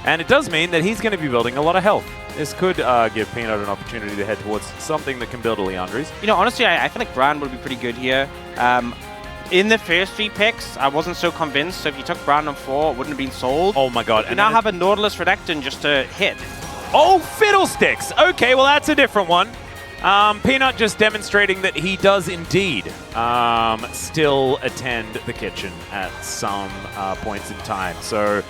And it does mean that he's going to be building a lot of health. This could give Peanut an opportunity to head towards something that can build a Leandri's. You know, honestly, I feel like Brand would be pretty good here. In the first 3 picks, I wasn't so convinced. So if you took Brand on 4, it wouldn't have been sold. Oh my god. You now have a Nautilus Redecton just to hit. Oh, Fiddlesticks! Okay, well that's a different one. Peanut just demonstrating that he does indeed still attend the kitchen at some points in time. So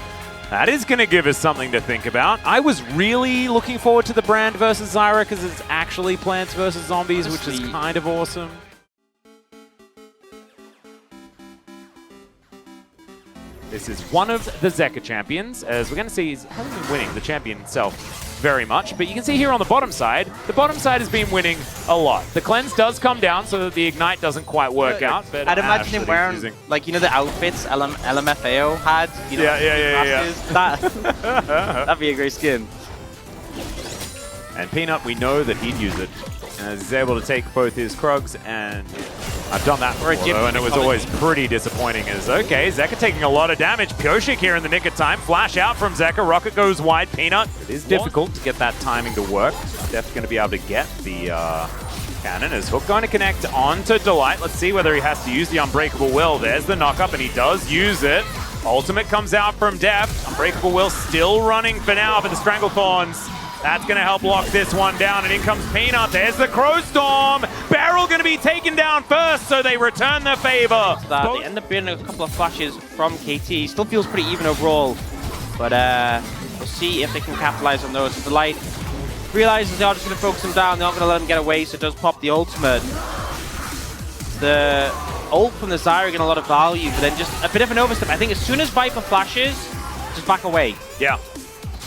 that is going to give us something to think about. I was really looking forward to the Brand versus Zyra because it's actually Plants versus Zombies, which is kind of awesome. This is one of the Zeka champions, as we're going to see he hasn't been winning the champion itself very much, but you can see here on the bottom side has been winning a lot. The cleanse does come down so that the ignite doesn't quite work out, but I'd imagine him wearing, like, you know, the outfits LMFAO had? You know, yeah. That'd be a great skin. And Peanut, we know that he'd use it, as he's able to take both his Krugs, and I've done that before, though, and it was always pretty disappointing. As okay, Zeka taking a lot of damage. Pyoshik here in the nick of time. Flash out from Zeka. Rocket goes wide. Peanut. It is difficult to get that timing to work. Definitely going to be able to get the cannon. Is Hook going to connect onto Delight? Let's see whether he has to use the Unbreakable Will. There's the knock-up, and he does use it. Ultimate comes out from Deft. Unbreakable Will still running for now, but the Stranglethorns, that's going to help lock this one down, and in comes Peanut. There's the Crow Storm. Barrel going to be taken down first, so they return the favor. They end up being a couple of flashes from KT. Still feels pretty even overall, but we'll see if they can capitalize on those. The Light realizes they are just going to focus him down. They're not going to let him get away, so it does pop the ultimate. The ult from the Zyra getting a lot of value, but then just a bit of an overstep. I think as soon as Viper flashes, just back away. Yeah.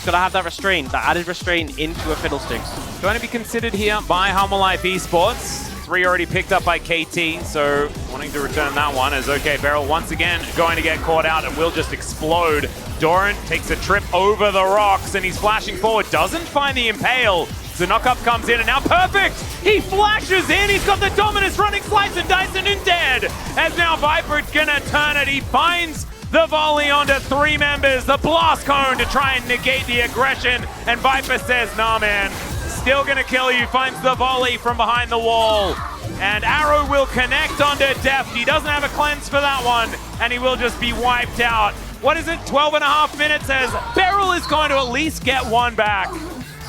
Gotta have that restraint, that added restraint into a Fiddlesticks. Going to be considered here by Humble Life Esports. 3 already picked up by KT, so wanting to return that one as okay, Beryl once again going to get caught out and will just explode. Doran takes a trip over the rocks and he's flashing forward, doesn't find the Impale. The knock-up comes in and now Perfect! He flashes in, he's got the Dominus running Slice and Dice and Undead! As now Viper's gonna turn it, he finds the volley onto 3 members, the blast cone to try and negate the aggression, and Viper says, nah man, still gonna kill you, finds the volley from behind the wall, and Arrow will connect onto Deft. He doesn't have a cleanse for that one, and he will just be wiped out. What is it, 12.5 minutes, as Beryl is going to at least get one back.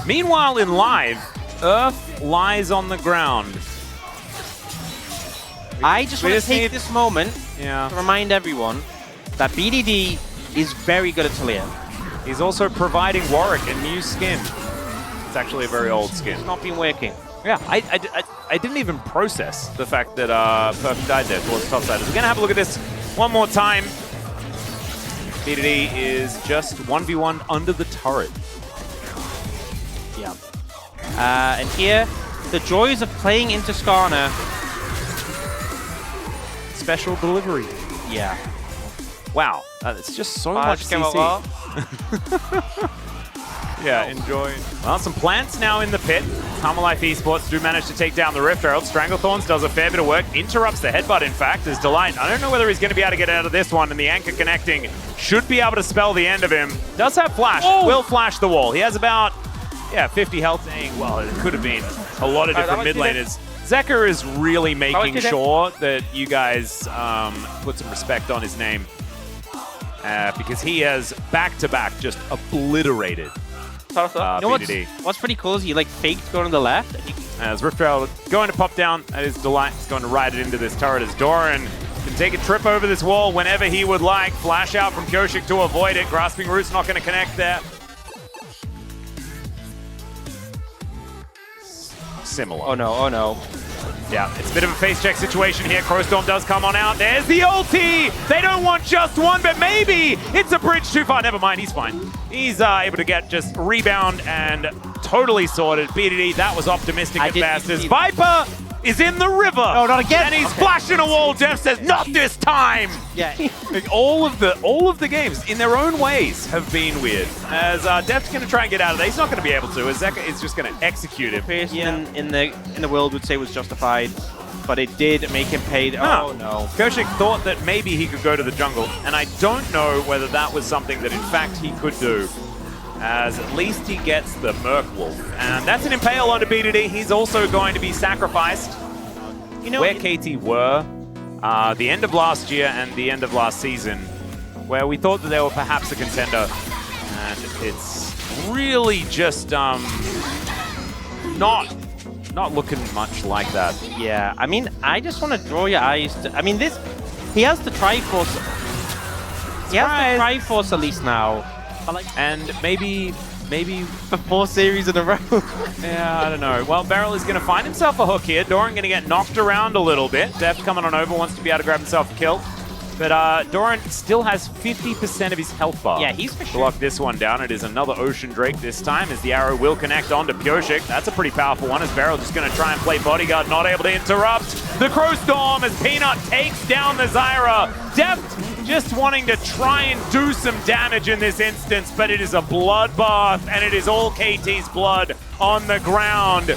Meanwhile in live, Earth lies on the ground. I just want to take this moment to remind everyone that BDD is very good at Talia. He's also providing Warwick a new skin. It's actually a very old skin. It's not been working. Yeah, I didn't even process the fact that Perfect died there towards the top side. We're going to have a look at this one more time. BDD is just 1v1 under the turret. Yeah. And here, the joys of playing into Skarner. Special delivery. Yeah. Wow, it's just so much CC. Yeah, enjoy. Well, some plants now in the pit. Humble Life Esports do manage to take down the Rift Herald. Stranglethorns does a fair bit of work. Interrupts the headbutt, in fact, as Delight. I don't know whether he's going to be able to get out of this one, and the anchor connecting should be able to spell the end of him. Does have flash. Oh. Will flash the wall. He has about, 50 health. Well, it could have been a lot of different mid laners. Zeka is really making sure that you guys put some respect on his name. Because he has back-to-back just obliterated BDD. What's pretty cool is he faked going to the left. As Rift Herald going to pop down at his Delight, he's going to ride it into this turret as Doran can take a trip over this wall whenever he would like. Flash out from Pyoshik to avoid it. Grasping Root's not going to connect there. Similar. Oh no. Yeah, it's a bit of a face check situation here. Crowstorm does come on out. There's the ulti! They don't want just one, but maybe it's a bridge too far. Never mind, he's fine. He's able to get just rebound and totally sorted. BDD, that was optimistic at best. As Viper is in the river. No, not again. And he's flashing a wall. Def says, not this time! Yeah. all of the games, in their own ways, have been weird. As Def's going to try and get out of there. He's not going to be able to, as Zeka is just going to execute him. In the world would say was justified, but it did make him paid. Oh no. Pyoshik thought that maybe he could go to the jungle, and I don't know whether that was something that in fact he could do. as at least he gets the Merc Wolf. And that's an Impale onto BDD. He's also going to be sacrificed. You know where KT were the end of last year and the end of last season, where we thought that they were perhaps a contender. And it's really just not looking much like that. Yeah, I mean, I just want to draw your eyes to, I mean, he has the Triforce. He has the Triforce at least now. But like, and maybe for 4 series in a row. Yeah, I don't know. Well, Beryl is going to find himself a hook here. Doran going to get knocked around a little bit. Deft coming on over, wants to be able to grab himself a kill. But Doran still has 50% of his health bar. Yeah, he's for sure. Lock this one down. It is another Ocean Drake this time as the arrow will connect onto Pyoshik. That's a pretty powerful one as Beryl just going to try and play bodyguard, not able to interrupt the Crow Storm as Peanut takes down the Zyra. Deft just wanting to try and do some damage in this instance, but it is a bloodbath and it is all KT's blood on the ground.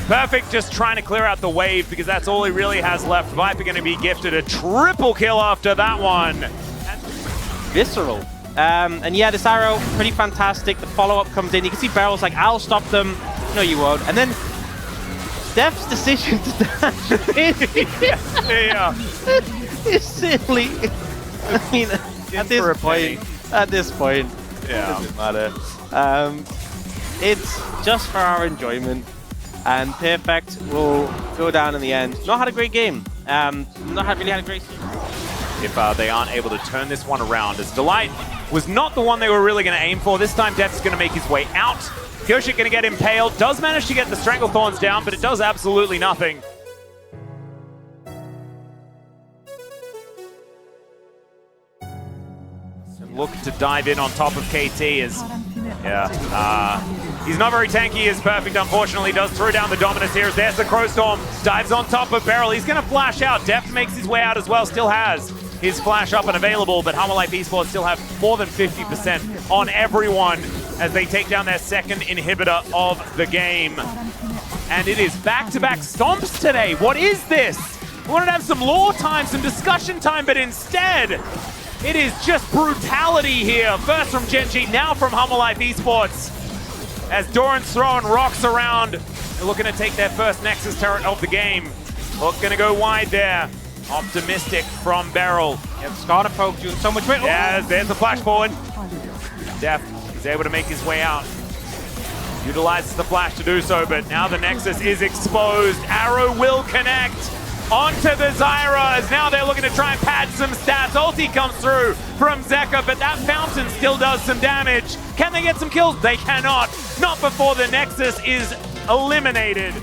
Perfect just trying to clear out the wave because that's all he really has left. Viper going to be gifted a triple kill after that one. Visceral. And yeah, this arrow, pretty fantastic. The follow-up comes in. You can see Beryl's like, I'll stop them. No, you won't. And then Deft's decision to dash is silly. I mean, at this point, yeah, it doesn't matter. It's just for our enjoyment. And Perfect will go down in the end. Not had a great game. Really had a great season. If they aren't able to turn this one around, as Delight was not the one they were really going to aim for. This time Deft's going to make his way out. Pyoshik going to get impaled. Does manage to get the Stranglethorns down, but it does absolutely nothing. And look to dive in on top of KT as... Yeah, he's not very tanky as Perfect, unfortunately. Does throw down the Dominus here as there's the Crow Storm. Dives on top of Beryl. He's going to flash out. Deft makes his way out as well. Still has his flash up and available, but Humble Life Esports still have more than 50% on everyone as they take down their second inhibitor of the game. And it is back-to-back stomps today. What is this? We wanted to have some lore time, some discussion time, but instead... it is just brutality here. First from Genji, now from Humble Life Esports. As Doran's throwing rocks around, they're looking to take their first Nexus turret of the game. Hook gonna go wide there. Optimistic from Beryl. Yeah, Scarlet Poke doing so much weight. Yeah, there's the flash forward. Deft is able to make his way out. Utilizes the flash to do so, but now the Nexus is exposed. Arrow will connect onto the Zyra, as now they're looking to try and pad some stats. Ulti comes through from Zeka, but that fountain still does some damage. Can they get some kills? They cannot. Not before the Nexus is eliminated.